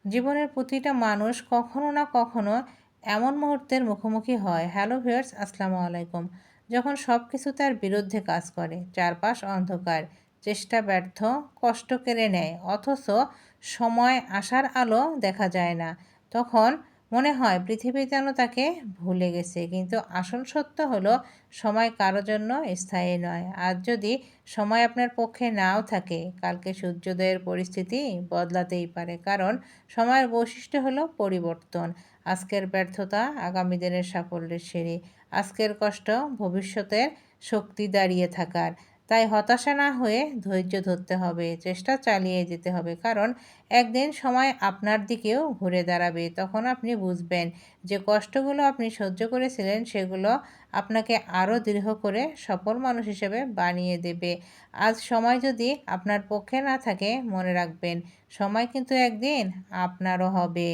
জীবনের প্রতিটা মানুষ কখনো না কখনো এমন মুহূর্তের মুখোমুখি হয়। হ্যালো ভিউয়ার্স, আসসালামু আলাইকুম। যখন সব কিছু তার বিরুদ্ধে কাজ করে, চারপাশ অন্ধকার, চেষ্টা ব্যর্থ, কষ্ট কেড়ে নেয়, অথচ সময় আসার আলো দেখা যায় না, তখন মনে হয় পৃথিবী যেন তাকে ভুলে গেছে। কিন্তু আসল সত্য হলো, সময় কারো জন্য স্থায়ী নয়। আজ যদি সময় আপনার পক্ষে নাও থাকে, কালকে সূর্যোদয়ের পরিস্থিতি বদলাতেই পারে। কারণ সময়ের বৈশিষ্ট্য হলো পরিবর্তন। আজকের ব্যর্থতা আগামী দিনের সাফল্যের সিঁড়ি। আজকের কষ্ট ভবিষ্যতের শক্তি দাঁড়িয়ে থাকার। তাই হতাশা না হয়ে ধৈর্য ধরতে হবে, চেষ্টা চালিয়ে যেতে হবে। কারণ একদিন সময় আপনার দিকেও ঘুরে দাঁড়াবে। তখন আপনি বুঝবেন যে কষ্টগুলো আপনি সহ্য করেছিলেন সেগুলো আপনাকে আরও দৃঢ় করে সফল মানুষ হিসেবে বানিয়ে দেবে। আজ সময় যদি আপনার পক্ষে না থাকে, মনে রাখবেন সময় কিন্তু একদিন আপনারও হবে।